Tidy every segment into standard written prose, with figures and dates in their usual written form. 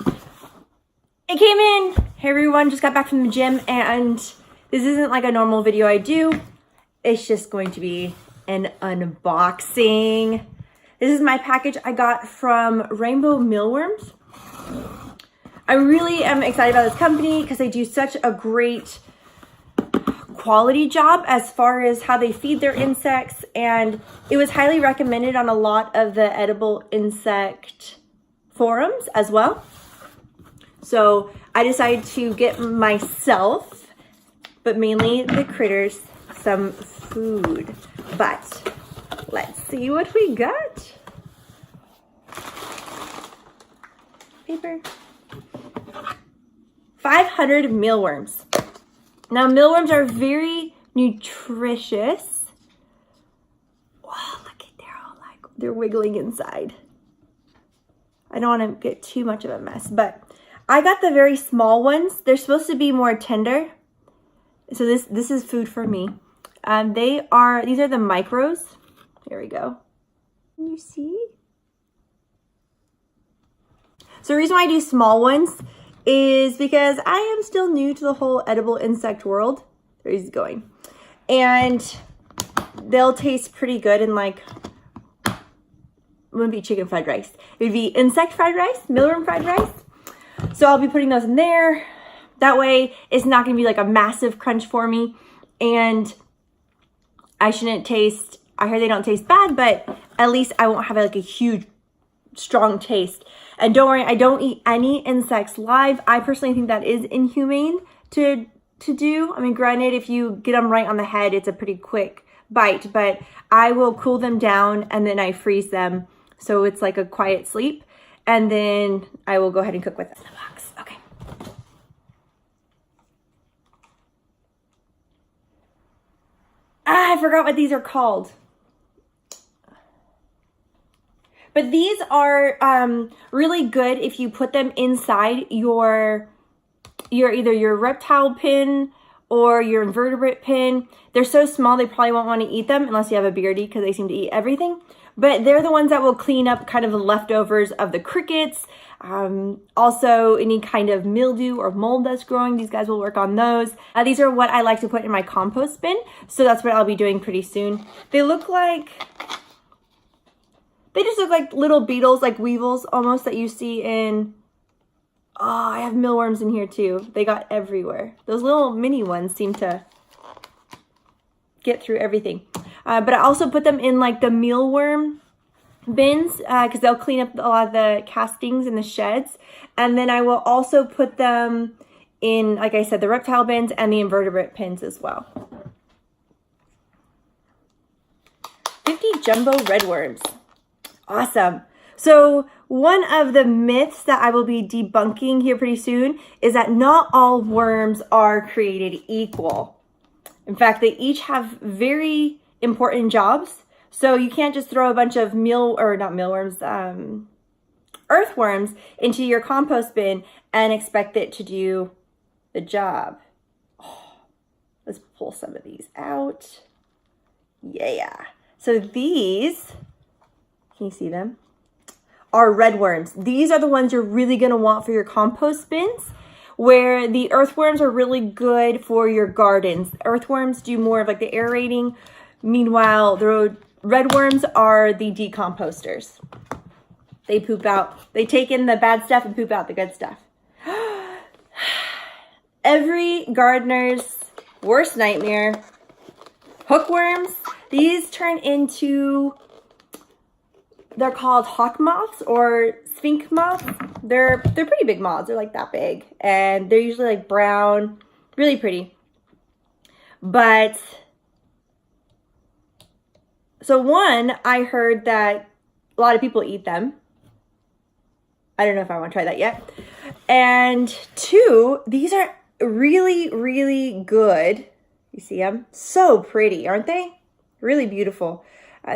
It came in. Hey everyone, just got back from the gym and this isn't like a normal video I do. It's just going to be an unboxing. This is my package I got from Rainbow Mealworms. I really am excited about this company because they do such a great quality job as far as how they feed their insects, and it was highly recommended on a lot of the edible insect forums as well. So I decided to get myself, but mainly the critters, some food. But let's see what we got. Paper. 500 mealworms. Now mealworms are very nutritious. Wow, look at they're wiggling inside. I don't want to get too much of a mess, but I got the very small ones. They're supposed to be more tender. So this is food for me. These are the micros. Here we go. Can you see? So the reason why I do small ones is because I am still new to the whole edible insect world. There he's going. And they'll taste pretty good in like, it wouldn't be chicken fried rice. It would be insect fried rice, mealworm fried rice. So I'll be putting those in there. That way it's not gonna be like a massive crunch for me. And I hear they don't taste bad, but at least I won't have like a huge, strong taste. And don't worry, I don't eat any insects live. I personally think that is inhumane to do. I mean, granted, if you get them right on the head, it's a pretty quick bite, but I will cool them down and then I freeze them. So it's like a quiet sleep. And then I will go ahead and cook with them in the box. Okay. I forgot what these are called. But these are really good if you put them inside either your reptile pin or your invertebrate pin. They're so small, they probably won't want to eat them unless you have a beardy because they seem to eat everything. But they're the ones that will clean up kind of the leftovers of the crickets. Also, any kind of mildew or mold that's growing, these guys will work on those. These are what I like to put in my compost bin. So that's what I'll be doing pretty soon. They just look like little beetles, like weevils almost, that you see in, oh, I have mealworms in here too. They got everywhere. Those little mini ones seem to get through everything. But I also put them in like the mealworm bins because they'll clean up a lot of the castings in the sheds. And then I will also put them in, like I said, the reptile bins and the invertebrate bins as well. 50 jumbo redworms. Awesome. So one of the myths that I will be debunking here pretty soon is that not all worms are created equal. In fact, they each have very important jobs. So you can't just throw a bunch of earthworms into your compost bin and expect it to do the job. Oh, let's pull some of these out. Yeah. So these, can you see them? Are redworms. These are the ones you're really going to want for your compost bins, where the earthworms are really good for your gardens. Earthworms do more of like the aerating. Meanwhile, the redworms are the decomposters. They poop out, they take in the bad stuff and poop out the good stuff. Every gardener's worst nightmare, hookworms. These turn into, they're called hawk moths or sphinx moths. They're pretty big moths. They're like that big. And they're usually like brown, really pretty. But, so one, I heard that a lot of people eat them. I don't know if I want to try that yet. And two, these are really, really good. You see them? So pretty, aren't they? Really beautiful.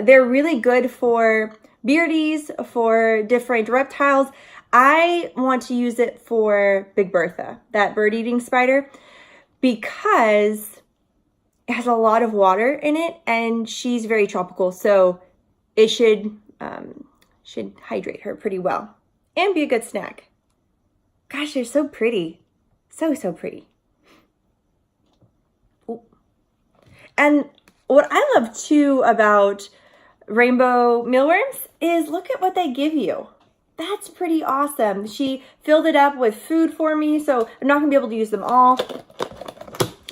They're really good for beardies, for different reptiles. I want to use it for Big Bertha, that bird-eating spider, because it has a lot of water in it and she's very tropical. So it should hydrate her pretty well and be a good snack. Gosh, they're so pretty. So, so pretty. Ooh. And what I love too about Rainbow Mealworms is look at what they give you. That's pretty awesome. She filled it up with food for me, so I'm not gonna be able to use them all.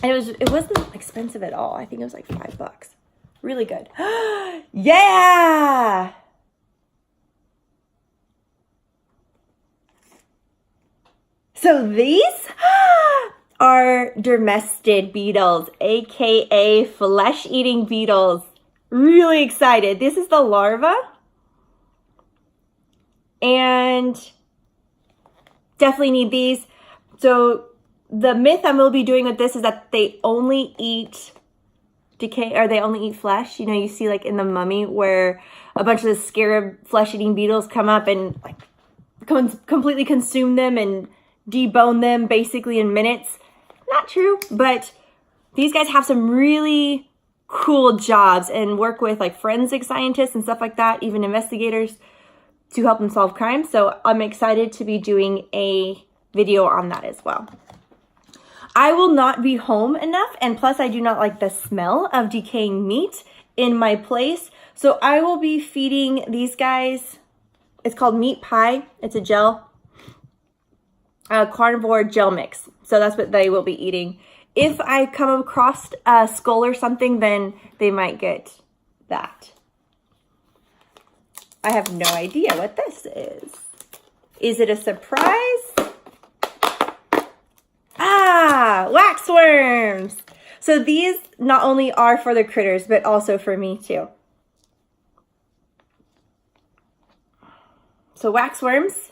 And it wasn't expensive at all. I think it was like $5. Really good. Yeah! So these are dermestid beetles, aka flesh-eating beetles. Really excited. This is the larva. And definitely need these. So the myth I will be doing with this is that they only eat decay, or they only eat flesh. You know, you see like in The Mummy where a bunch of the scarab flesh-eating beetles come up and like completely consume them and debone them basically in minutes. Not true, but these guys have some really cool jobs and work with like forensic scientists and stuff like that, even investigators, to help them solve crimes. So I'm excited to be doing a video on that as well. I will not be home enough, and plus I do not like the smell of decaying meat in my place. So I will be feeding these guys, it's called meat pie. It's a gel, carnivore gel mix. So that's what they will be eating. If I come across a skull or something, then they might get that. I have no idea what this is. Is it a surprise? Ah, waxworms. So these not only are for the critters, but also for me too. So waxworms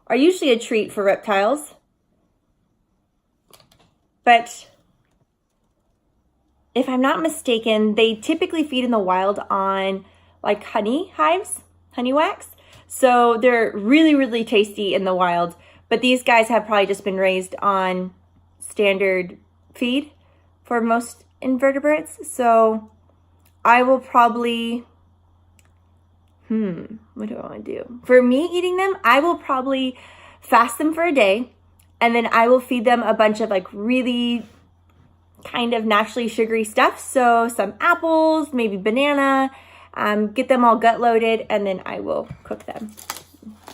are usually a treat for reptiles. But if I'm not mistaken, they typically feed in the wild on like honey hives, honey wax. So they're really, really tasty in the wild. But these guys have probably just been raised on standard feed for most invertebrates. So I will probably, what do I want to do? For me eating them, I will probably fast them for a day. And then I will feed them a bunch of like really kind of naturally sugary stuff. So some apples, maybe banana, get them all gut loaded, and then I will cook them.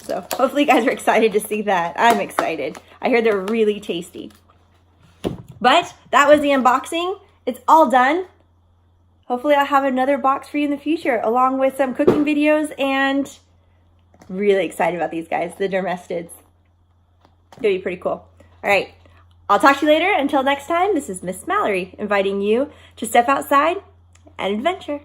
So hopefully you guys are excited to see that. I'm excited. I hear they're really tasty. But that was the unboxing. It's all done. Hopefully I'll have another box for you in the future, along with some cooking videos, and really excited about these guys, the dermestids. It's gonna be pretty cool. All right, I'll talk to you later. Until next time, this is Miss Mallory inviting you to step outside and adventure.